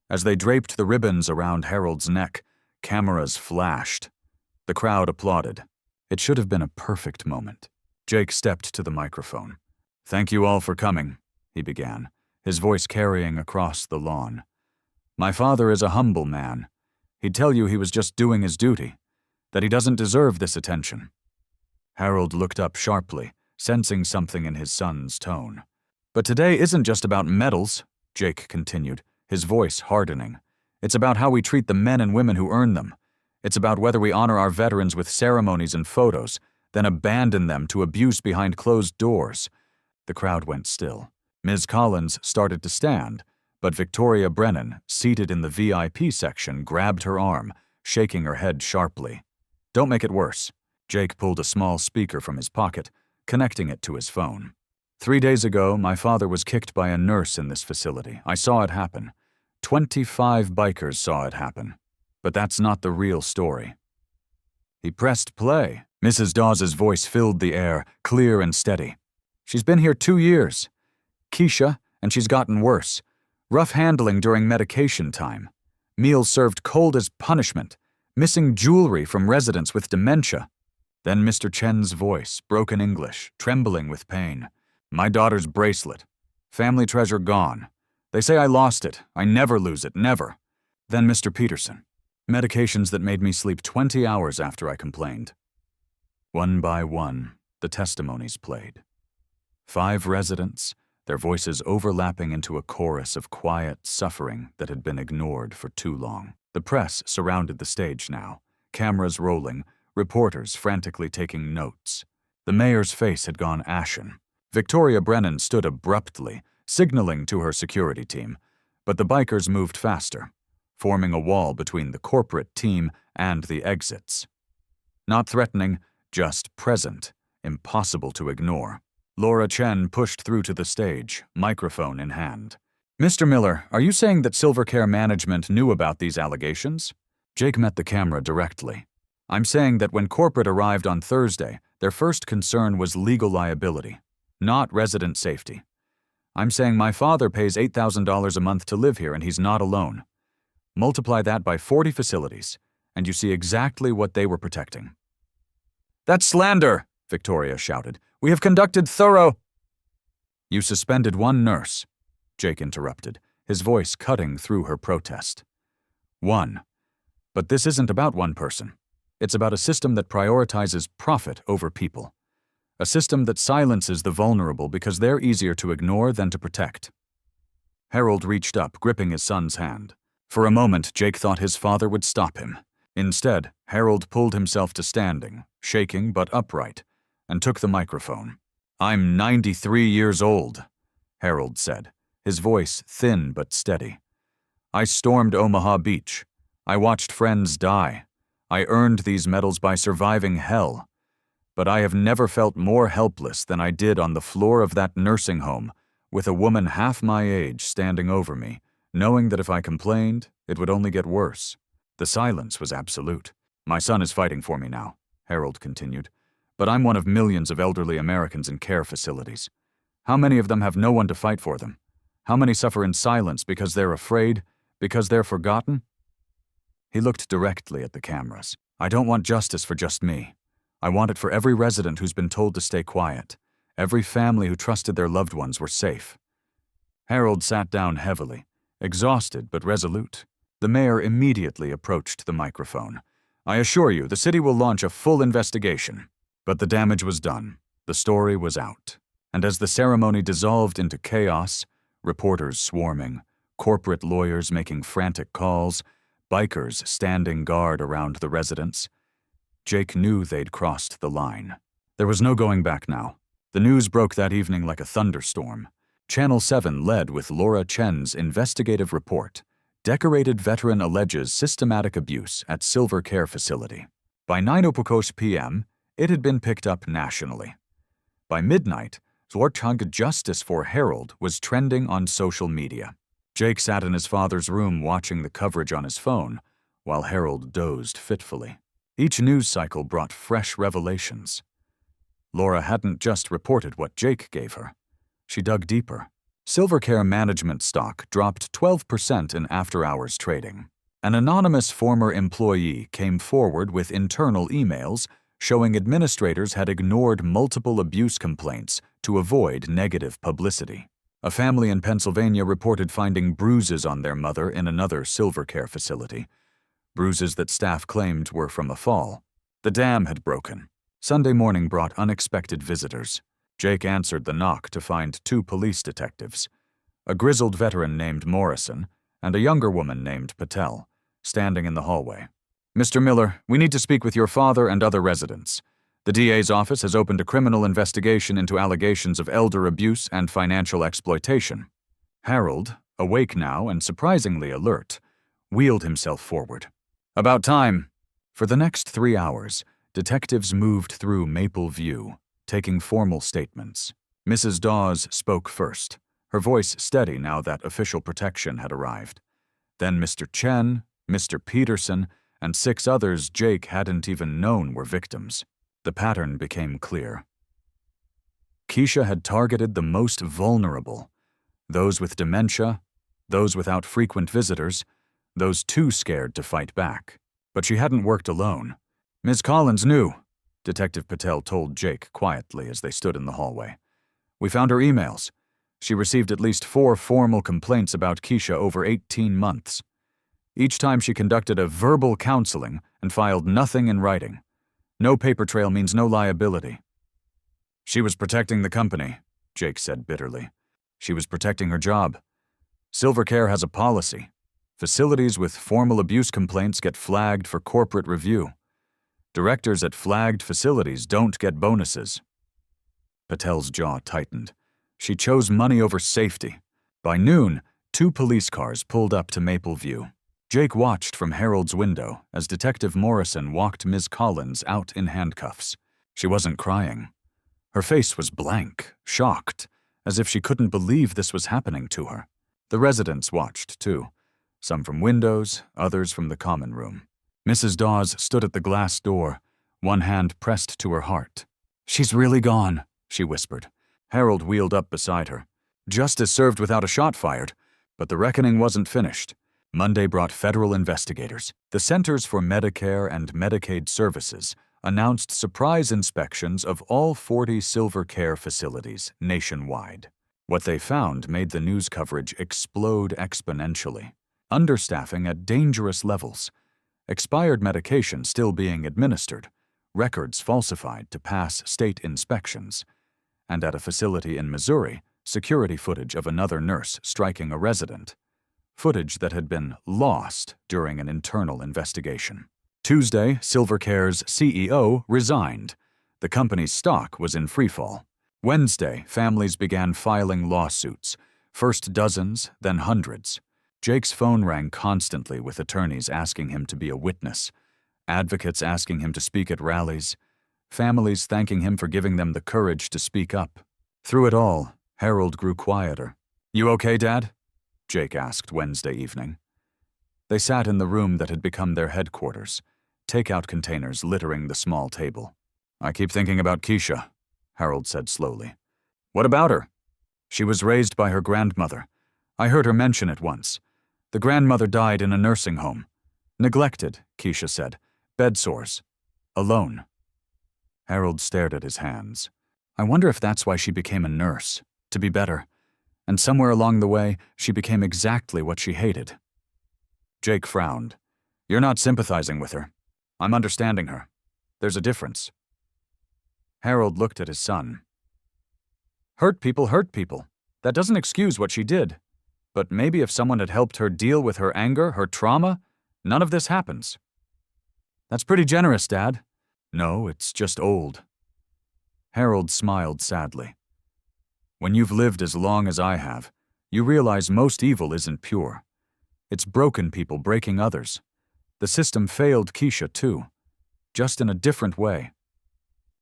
As they draped the ribbons around Harold's neck, cameras flashed. The crowd applauded. It should have been a perfect moment. Jake stepped to the microphone. "Thank you all for coming," he began, his voice carrying across the lawn. "My father is a humble man. He'd tell you he was just doing his duty, that he doesn't deserve this attention." Harold looked up sharply, sensing something in his son's tone. "But today isn't just about medals," Jake continued, his voice hardening. "It's about how we treat the men and women who earn them. It's about whether we honor our veterans with ceremonies and photos, then abandon them to abuse behind closed doors." The crowd went still. Ms. Collins started to stand, but Victoria Brennan, seated in the VIP section, grabbed her arm, shaking her head sharply. "Don't make it worse." Jake pulled a small speaker from his pocket, connecting it to his phone. "3 days ago, my father was kicked by a nurse in this facility. I saw it happen. 25 bikers saw it happen. But that's not the real story." He pressed play. Mrs. Dawes's voice filled the air, clear and steady. "She's been here 2 years. Keisha, and she's gotten worse. Rough handling during medication time. Meals served cold as punishment. Missing jewelry from residents with dementia." Then Mr. Chen's voice, broken English, trembling with pain. "My daughter's bracelet. Family treasure gone. They say I lost it. I never lose it, never." Then Mr. Peterson. "Medications that made me sleep 20 hours after I complained." One by one, the testimonies played. 5 residents, their voices overlapping into a chorus of quiet suffering that had been ignored for too long. The press surrounded the stage now, cameras rolling, reporters frantically taking notes. The mayor's face had gone ashen. Victoria Brennan stood abruptly, signaling to her security team, but the bikers moved faster, forming a wall between the corporate team and the exits. Not threatening, just present, impossible to ignore. Laura Chen pushed through to the stage, microphone in hand. "Mr. Miller, are you saying that Silvercare management knew about these allegations?" Jake met the camera directly. "I'm saying that when corporate arrived on Thursday, their first concern was legal liability, not resident safety. I'm saying my father pays $8,000 a month to live here and he's not alone. Multiply that by 40 facilities, and you see exactly what they were protecting." "That's slander!" Victoria shouted. "We have conducted thorough—" "You suspended 1 nurse," Jake interrupted, his voice cutting through her protest. "1. But this isn't about one person. It's about a system that prioritizes profit over people. A system that silences the vulnerable because they're easier to ignore than to protect." Harold reached up, gripping his son's hand. For a moment, Jake thought his father would stop him. Instead, Harold pulled himself to standing, shaking but upright, and took the microphone. "I'm 93 years old," Harold said, his voice thin but steady. I stormed Omaha Beach. I watched friends die. I earned these medals by surviving hell. But I have never felt more helpless than I did on the floor of that nursing home, with a woman half my age standing over me, knowing that if I complained, it would only get worse. The silence was absolute. My son is fighting for me now, Harold continued. But I'm one of millions of elderly Americans in care facilities. How many of them have no one to fight for them? How many suffer in silence because they're afraid, because they're forgotten? He looked directly at the cameras. I don't want justice for just me. I want it for every resident who's been told to stay quiet, every family who trusted their loved ones were safe. Harold sat down heavily, exhausted but resolute. The mayor immediately approached the microphone. I assure you, the city will launch a full investigation. But the damage was done. The story was out. And as the ceremony dissolved into chaos, reporters swarming, corporate lawyers making frantic calls, bikers standing guard around the residents, Jake knew they'd crossed the line. There was no going back now. The news broke that evening like a thunderstorm. Channel 7 led with Laura Chen's investigative report. Decorated veteran alleges systematic abuse at Silver Care Facility. By 9:00 p.m., it had been picked up nationally. By midnight, Zorchug Justice for Harold was trending on social media. Jake sat in his father's room watching the coverage on his phone, while Harold dozed fitfully. Each news cycle brought fresh revelations. Laura hadn't just reported what Jake gave her. She dug deeper. Silvercare management stock dropped 12% in after-hours trading. An anonymous former employee came forward with internal emails showing administrators had ignored multiple abuse complaints to avoid negative publicity. A family in Pennsylvania reported finding bruises on their mother in another Silvercare facility. Bruises that staff claimed were from a fall. The dam had broken. Sunday morning brought unexpected visitors. Jake answered the knock to find 2 police detectives, a grizzled veteran named Morrison and a younger woman named Patel, standing in the hallway. Mr. Miller, we need to speak with your father and other residents. The DA's office has opened a criminal investigation into allegations of elder abuse and financial exploitation. Harold, awake now and surprisingly alert, wheeled himself forward. About time. For the next 3 hours, detectives moved through Maple View, taking formal statements. Mrs. Dawes spoke first, her voice steady now that official protection had arrived. Then Mr. Chen, Mr. Peterson, and 6 others Jake hadn't even known were victims. The pattern became clear. Keisha had targeted the most vulnerable, those with dementia, those without frequent visitors, those too scared to fight back. But she hadn't worked alone. Ms. Collins knew, Detective Patel told Jake quietly as they stood in the hallway. We found her emails. She received at least 4 formal complaints about Keisha over 18 months. Each time she conducted a verbal counseling and filed nothing in writing. No paper trail means no liability. She was protecting the company, Jake said bitterly. She was protecting her job. Silvercare has a policy. Facilities with formal abuse complaints get flagged for corporate review. Directors at flagged facilities don't get bonuses. Patel's jaw tightened. She chose money over safety. By noon, 2 police cars pulled up to Maple View. Jake watched from Harold's window as Detective Morrison walked Ms. Collins out in handcuffs. She wasn't crying. Her face was blank, shocked, as if she couldn't believe this was happening to her. The residents watched, too. Some from windows, others from the common room. Mrs. Dawes stood at the glass door, one hand pressed to her heart. She's really gone, she whispered. Harold wheeled up beside her. Justice served without a shot fired, but the reckoning wasn't finished. Monday brought federal investigators. The Centers for Medicare and Medicaid Services announced surprise inspections of all 40 Silvercare facilities nationwide. What they found made the news coverage explode exponentially. Understaffing at dangerous levels, expired medication still being administered, records falsified to pass state inspections, and at a facility in Missouri, security footage of another nurse striking a resident, footage that had been lost during an internal investigation. Tuesday, Silvercare's CEO resigned. The company's stock was in freefall. Wednesday, families began filing lawsuits, first dozens, then hundreds. Jake's phone rang constantly with attorneys asking him to be a witness, advocates asking him to speak at rallies, families thanking him for giving them the courage to speak up. Through it all, Harold grew quieter. "You okay, Dad?" Jake asked Wednesday evening. They sat in the room that had become their headquarters, takeout containers littering the small table. "I keep thinking about Keisha," Harold said slowly. "What about her?" "She was raised by her grandmother. I heard her mention it once. The grandmother died in a nursing home. Neglected, Keisha said. Bed sores. Alone." Harold stared at his hands. "I wonder if that's why she became a nurse, to be better. And somewhere along the way, she became exactly what she hated." Jake frowned. "You're not sympathizing with her. I'm understanding her. There's a difference." Harold looked at his son. Hurt people hurt people. That doesn't excuse what she did. But maybe if someone had helped her deal with her anger, her trauma, none of this happens." "That's pretty generous, Dad." "No, it's just old." Harold smiled sadly. "When you've lived as long as I have, you realize most evil isn't pure. It's broken people breaking others. The system failed Keisha too, just in a different way."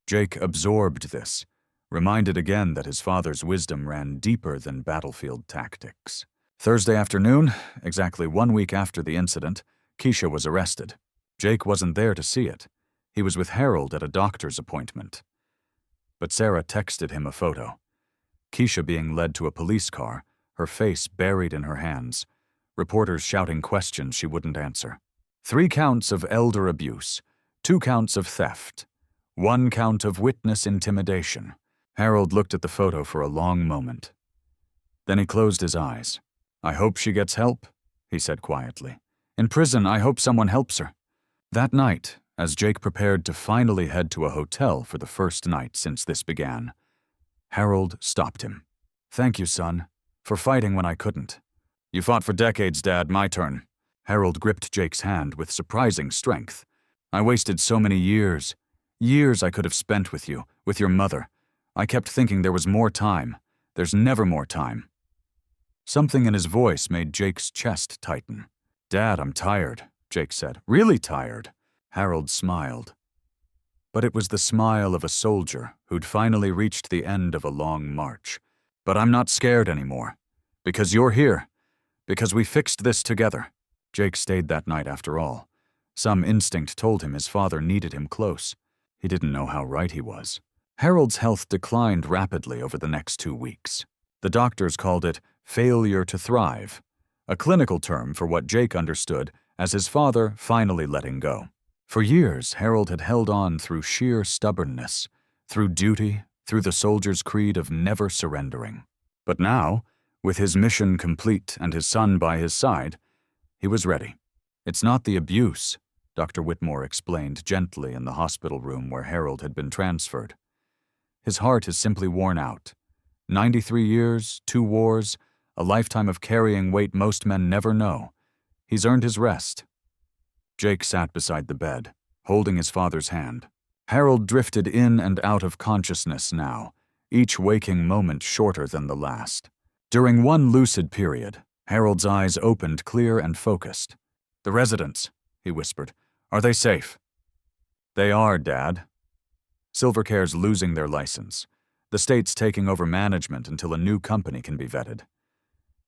Jake absorbed this, reminded again that his father's wisdom ran deeper than battlefield tactics. Thursday afternoon, exactly 1 week after the incident, Keisha was arrested. Jake wasn't there to see it. He was with Harold at a doctor's appointment. But Sarah texted him a photo. Keisha being led to a police car, her face buried in her hands, reporters shouting questions she wouldn't answer. 3 counts of elder abuse, 2 counts of theft, 1 count of witness intimidation. Harold looked at the photo for a long moment. Then he closed his eyes. "I hope she gets help," he said quietly. "In prison, I hope someone helps her." That night, as Jake prepared to finally head to a hotel for the first night since this began, Harold stopped him. "Thank you, son, for fighting when I couldn't." "You fought for decades, Dad. My turn." Harold gripped Jake's hand with surprising strength. "I wasted so many years. Years I could have spent with you, with your mother. I kept thinking there was more time. There's never more time." Something in his voice made Jake's chest tighten. "Dad, I'm tired," Jake said. "Really tired." Harold smiled. But it was the smile of a soldier who'd finally reached the end of a long march. "But I'm not scared anymore. Because you're here. Because we fixed this together." Jake stayed that night after all. Some instinct told him his father needed him close. He didn't know how right he was. Harold's health declined rapidly over the next 2 weeks. The doctors called it failure to thrive, a clinical term for what Jake understood as his father finally letting go. For years, Harold had held on through sheer stubbornness, through duty, through the soldier's creed of never surrendering. But now, with his mission complete and his son by his side, he was ready. "It's not the abuse," Dr. Whitmore explained gently in the hospital room where Harold had been transferred. "His heart is simply worn out. 93 years, 2 wars, a lifetime of carrying weight most men never know. He's earned his rest." Jake sat beside the bed, holding his father's hand. Harold drifted in and out of consciousness now, each waking moment shorter than the last. During one lucid period, Harold's eyes opened clear and focused. "The residents," he whispered. "Are they safe?" "They are, Dad. Silvercare's losing their license. The state's taking over management until a new company can be vetted.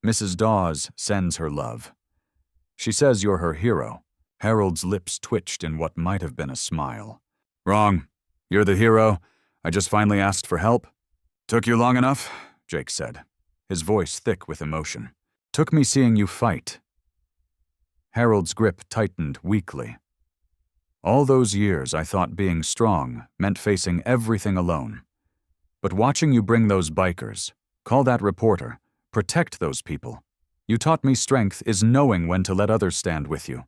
Mrs. Dawes sends her love. She says you're her hero." Harold's lips twitched in what might have been a smile. "Wrong. You're the hero. I just finally asked for help." "Took you long enough?" Jake said, his voice thick with emotion. "Took me seeing you fight." Harold's grip tightened weakly. "All those years I thought being strong meant facing everything alone. But watching you bring those bikers, call that reporter, protect those people, you taught me strength is knowing when to let others stand with you.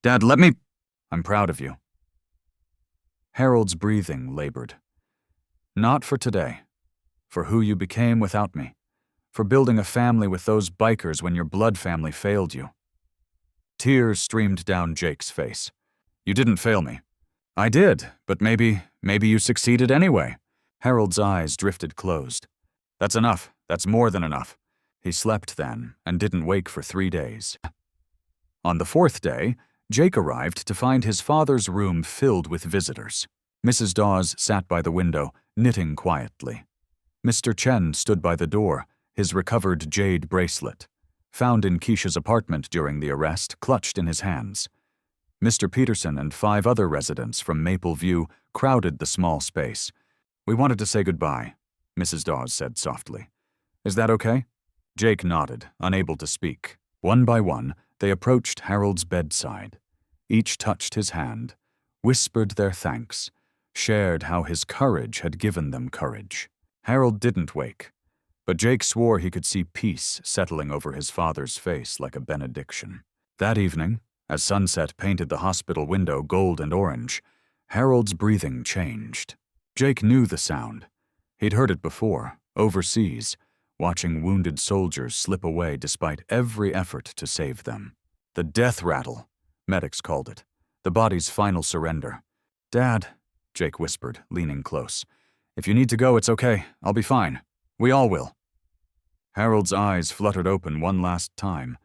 Dad, let me... I'm proud of you." Harold's breathing labored. "Not for today. For who you became without me. For building a family with those bikers when your blood family failed you." Tears streamed down Jake's face. "You didn't fail me." "I did, but maybe you succeeded anyway." Harold's eyes drifted closed. "That's enough. That's more than enough. He slept then and didn't wake for 3 days. On the 4th day, Jake arrived to find his father's room filled with visitors. Mrs. Dawes sat by the window, knitting quietly. Mr. Chen stood by the door, his recovered jade bracelet, found in Keisha's apartment during the arrest, clutched in his hands. Mr. Peterson and 5 other residents from Maple View crowded the small space. "We wanted to say goodbye," Mrs. Dawes said softly. "Is that okay?" Jake nodded, unable to speak. One by one, they approached Harold's bedside. Each touched his hand, whispered their thanks, shared how his courage had given them courage. Harold didn't wake, but Jake swore he could see peace settling over his father's face like a benediction. That evening, as sunset painted the hospital window gold and orange, Harold's breathing changed. Jake knew the sound. He'd heard it before, overseas, watching wounded soldiers slip away despite every effort to save them. The death rattle, medics called it, the body's final surrender. "Dad," Jake whispered, leaning close, "if you need to go, it's okay. I'll be fine. We all will." Harold's eyes fluttered open one last time.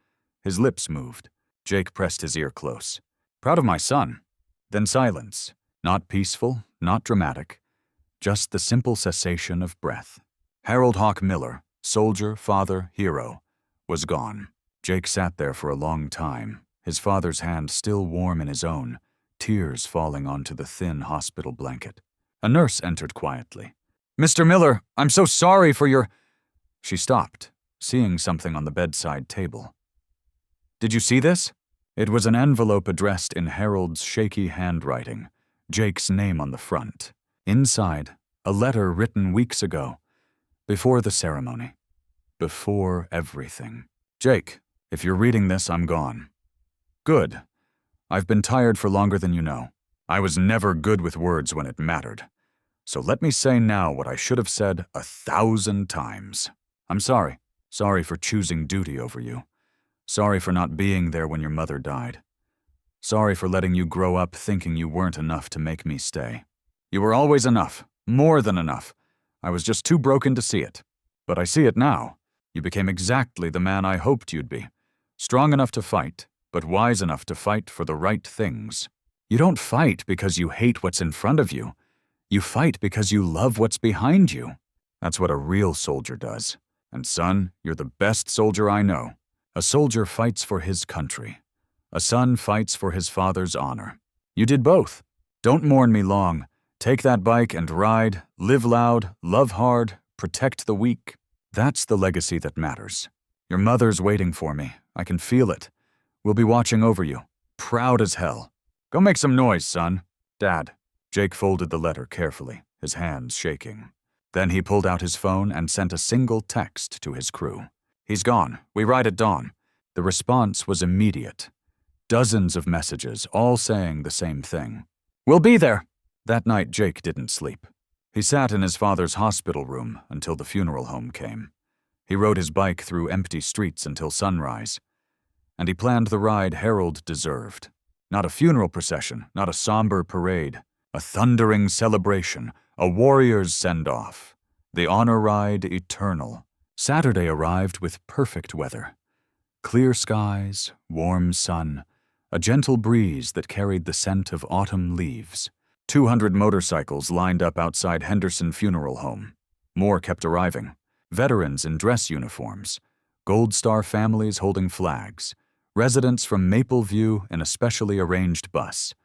His lips moved. Jake pressed his ear close. "Proud of my son." Then silence. Not peaceful, not dramatic. Just the simple cessation of breath. Harold Hawk Miller, soldier, father, hero, was gone. Jake sat there for a long time, his father's hand still warm in his own, tears falling onto the thin hospital blanket. A nurse entered quietly. "Mr. Miller, I'm so sorry for your—" She stopped, seeing something on the bedside table. "Did you see this?" It was an envelope addressed in Harold's shaky handwriting, Jake's name on the front. Inside, a letter written weeks ago, before the ceremony, before everything. "Jake, if you're reading this, I'm gone." "Good. I've been tired for longer than you know. I was never good with words when it mattered. So let me say now what I should have said 1,000 times. I'm sorry. Sorry for choosing duty over you. Sorry for not being there when your mother died. Sorry for letting you grow up thinking you weren't enough to make me stay. You were always enough, more than enough. I was just too broken to see it. But I see it now. You became exactly the man I hoped you'd be. Strong enough to fight, but wise enough to fight for the right things. You don't fight because you hate what's in front of you. You fight because you love what's behind you. That's what a real soldier does. And son, you're the best soldier I know. A soldier fights for his country. A son fights for his father's honor. You did both. Don't mourn me long. Take that bike and ride, live loud, love hard, protect the weak. That's the legacy that matters. Your mother's waiting for me. I can feel it. We'll be watching over you. Proud as hell. Go make some noise, son. Dad." Jake folded the letter carefully, his hands shaking. Then he pulled out his phone and sent a single text to his crew. "He's gone. We ride at dawn." The response was immediate. Dozens of messages, all saying the same thing. "We'll be there." That night, Jake didn't sleep. He sat in his father's hospital room until the funeral home came. He rode his bike through empty streets until sunrise. And he planned the ride Harold deserved. Not a funeral procession, not a somber parade. A thundering celebration, a warrior's send-off. The honor ride eternal. Saturday arrived with perfect weather. Clear skies, warm sun, a gentle breeze that carried the scent of autumn leaves. 200 motorcycles lined up outside Henderson Funeral Home. More kept arriving. Veterans in dress uniforms. Gold Star families holding flags. Residents from Maple View in a specially arranged bus.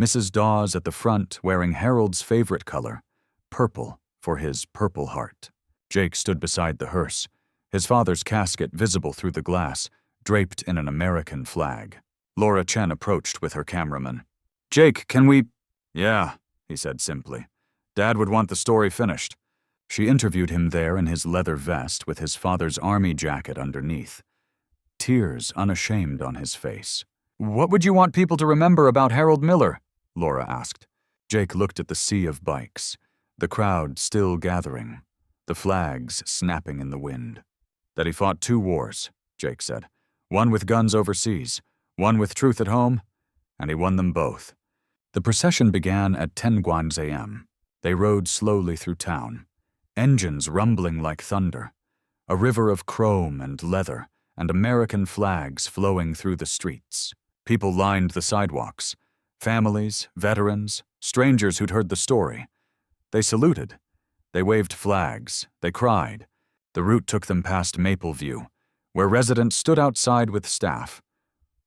Mrs. Dawes at the front wearing Harold's favorite color, purple for his Purple Heart. Jake stood beside the hearse, his father's casket visible through the glass, draped in an American flag. Laura Chen approached with her cameraman. "Jake, can we—" "Yeah," he said simply. "Dad would want the story finished." She interviewed him there in his leather vest with his father's army jacket underneath. Tears unashamed on his face. "What would you want people to remember about Harold Miller?" Laura asked. Jake looked at the sea of bikes, the crowd still gathering, the flags snapping in the wind. "That he fought 2 wars, Jake said. One with guns overseas, one with truth at home, and he won them both." The procession began at 10 Guans a.m. They rode slowly through town, engines rumbling like thunder. a river of chrome and leather, and American flags flowing through the streets. People lined the sidewalks. Families, veterans, strangers who'd heard the story. They saluted. They waved flags. They cried. The route took them past Mapleview, where residents stood outside with staff,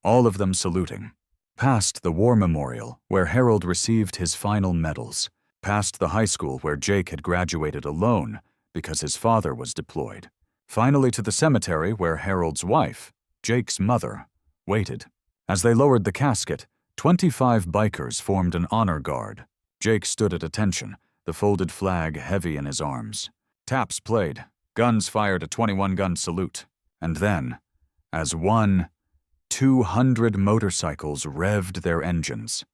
all of them saluting. Past the War Memorial, where Harold received his final medals. Past the high school where Jake had graduated alone because his father was deployed. Finally to the cemetery where Harold's wife, Jake's mother, waited. As they lowered the casket, 25 bikers formed an honor guard. Jake stood at attention, the folded flag heavy in his arms. Taps played, guns fired a 21-gun salute. And then, as 200 motorcycles revved their engines,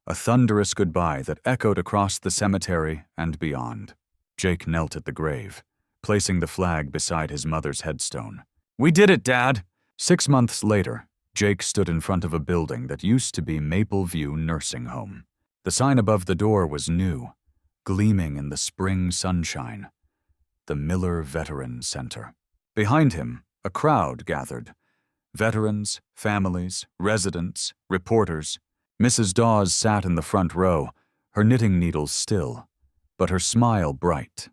a thunderous goodbye that echoed across the cemetery and beyond. Jake knelt at the grave, placing the flag beside his mother's headstone. "We did it, Dad!" 6 months later, Jake stood in front of a building that used to be Mapleview Nursing Home. The sign above the door was new, gleaming in the spring sunshine. The Miller Veteran Center. Behind him, a crowd gathered. Veterans, families, residents, reporters. Mrs. Dawes sat in the front row, her knitting needles still, but her smile bright.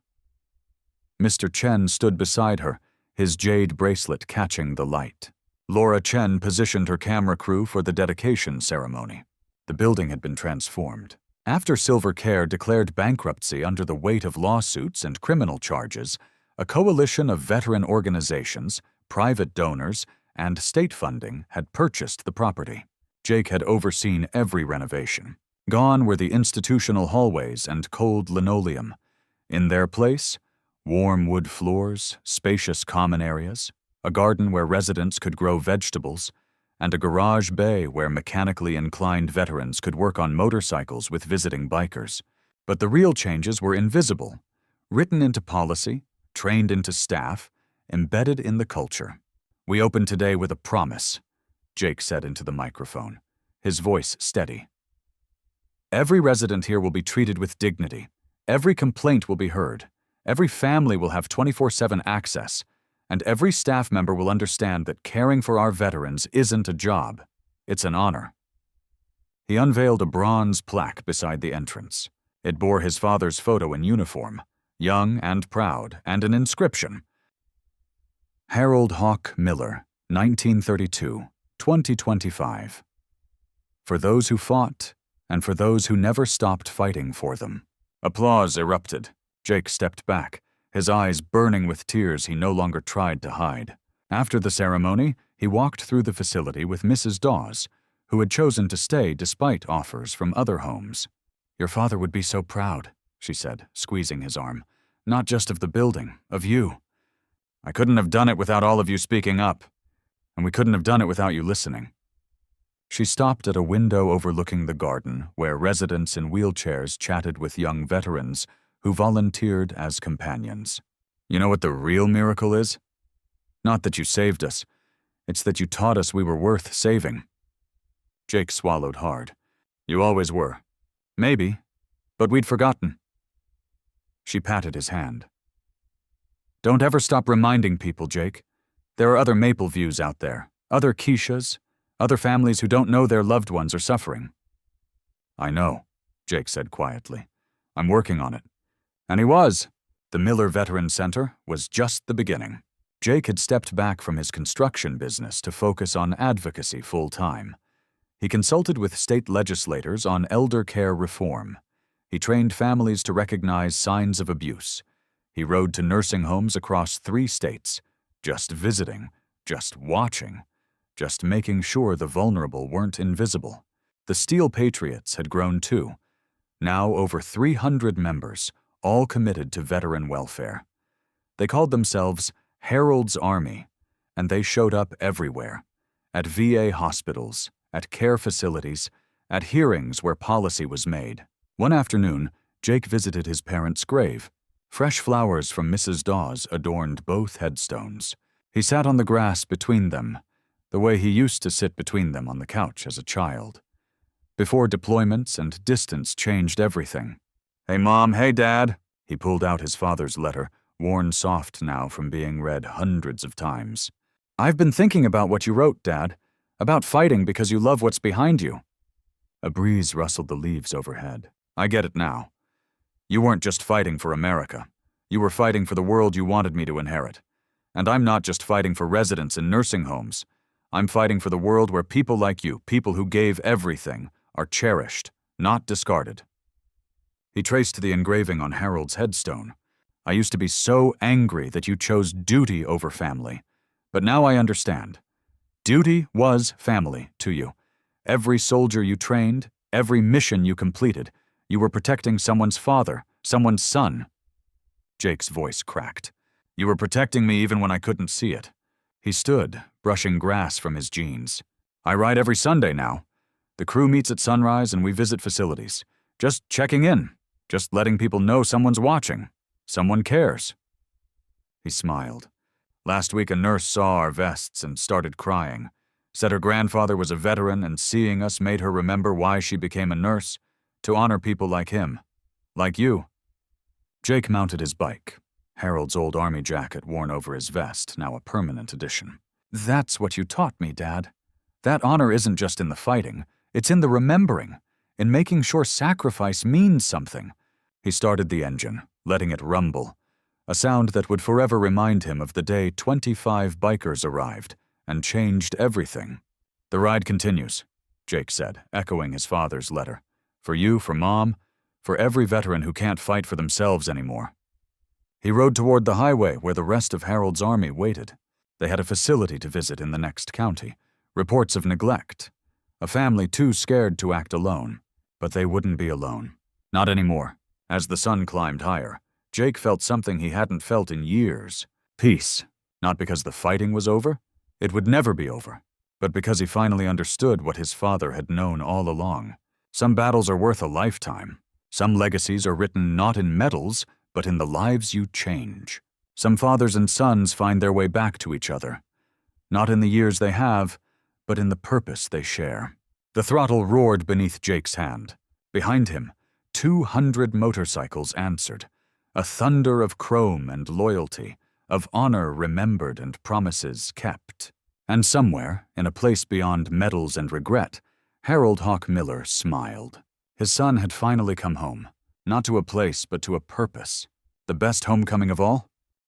Mr. Chen stood beside her, his jade bracelet catching the light. Laura Chen positioned her camera crew for the dedication ceremony. The building had been transformed. After Silver Care declared bankruptcy under the weight of lawsuits and criminal charges, a coalition of veteran organizations, private donors, and state funding had purchased the property. Jake had overseen every renovation. Gone were the institutional hallways and cold linoleum. In their place, warm wood floors, spacious common areas, a garden where residents could grow vegetables, and a garage bay where mechanically inclined veterans could work on motorcycles with visiting bikers. But the real changes were invisible, written into policy, trained into staff, embedded in the culture. "We open today with a promise," Jake said into the microphone, his voice steady. "Every resident here will be treated with dignity. Every complaint will be heard. Every family will have 24/7 access. And every staff member will understand that caring for our veterans isn't a job, it's an honor." He unveiled a bronze plaque beside the entrance. It bore his father's photo in uniform, young and proud, and an inscription. Harold Hawk Miller, 1932, 2025. For those who fought, and for those who never stopped fighting for them. Applause erupted. Jake stepped back, his eyes burning with tears he no longer tried to hide. After the ceremony, he walked through the facility with Mrs. Dawes, who had chosen to stay despite offers from other homes. "Your father would be so proud," she said, squeezing his arm. "Not just of the building, of you. I couldn't have done it without all of you speaking up, and we couldn't have done it without you listening." She stopped at a window overlooking the garden, where residents in wheelchairs chatted with young veterans who volunteered as companions. "You know what the real miracle is? Not that you saved us. It's that you taught us we were worth saving." Jake swallowed hard. "You always were. Maybe, but we'd forgotten." She patted his hand. "Don't ever stop reminding people, Jake. There are other Mapleviews out there, other Keishas, other families who don't know their loved ones are suffering." "I know," Jake said quietly. "I'm working on it." And he was. The Miller Veteran Center was just the beginning. Jake had stepped back from his construction business to focus on advocacy full-time. He consulted with state legislators on elder care reform. He trained families to recognize signs of abuse. He rode to nursing homes across 3 states, just visiting, just watching, just making sure the vulnerable weren't invisible. The Steel Patriots had grown too. Now over 300 members, all committed to veteran welfare. They called themselves Harold's Army, and they showed up everywhere. At VA hospitals, at care facilities, at hearings where policy was made. One afternoon, Jake visited his parents' grave. Fresh flowers from Mrs. Dawes adorned both headstones. He sat on the grass between them, the way he used to sit between them on the couch as a child. Before deployments and distance changed everything. "Hey, Mom, hey, Dad." He pulled out his father's letter, worn soft now from being read hundreds of times. "I've been thinking about what you wrote, Dad, about fighting because you love what's behind you." A breeze rustled the leaves overhead. "I get it now. You weren't just fighting for America. You were fighting for the world you wanted me to inherit. And I'm not just fighting for residents in nursing homes. I'm fighting for the world where people like you, people who gave everything, are cherished, not discarded." He traced the engraving on Harold's headstone. "I used to be so angry that you chose duty over family. But now I understand. Duty was family to you. Every soldier you trained, every mission you completed, you were protecting someone's father, someone's son." Jake's voice cracked. "You were protecting me even when I couldn't see it." He stood, brushing grass from his jeans. "I ride every Sunday now. The crew meets at sunrise and we visit facilities. Just checking in, just letting people know someone's watching. Someone cares." He smiled. "Last week a nurse saw our vests and started crying. Said her grandfather was a veteran and seeing us made her remember why she became a nurse, to honor people like him. Like you." Jake mounted his bike, Harold's old army jacket worn over his vest, now a permanent addition. "That's what you taught me, Dad. That honor isn't just in the fighting, it's in the remembering, in making sure sacrifice means something." He started the engine, letting it rumble, a sound that would forever remind him of the day 25 bikers arrived and changed everything. "The ride continues," Jake said, echoing his father's letter. "For you, for Mom, for every veteran who can't fight for themselves anymore." He rode toward the highway where the rest of Harold's army waited. They had a facility to visit in the next county, reports of neglect, a family too scared to act alone. But they wouldn't be alone. Not anymore. As the sun climbed higher, Jake felt something he hadn't felt in years. Peace. Not because the fighting was over. It would never be over. But because he finally understood what his father had known all along. Some battles are worth a lifetime. Some legacies are written not in medals, but in the lives you change. Some fathers and sons find their way back to each other. Not in the years they have, but in the purpose they share. The throttle roared beneath Jake's hand. Behind him, 200 motorcycles answered. A thunder of chrome and loyalty, of honor remembered and promises kept. And somewhere, in a place beyond medals and regret, Harold Hawk Miller smiled. His son had finally come home, not to a place but to a purpose. The best homecoming of all?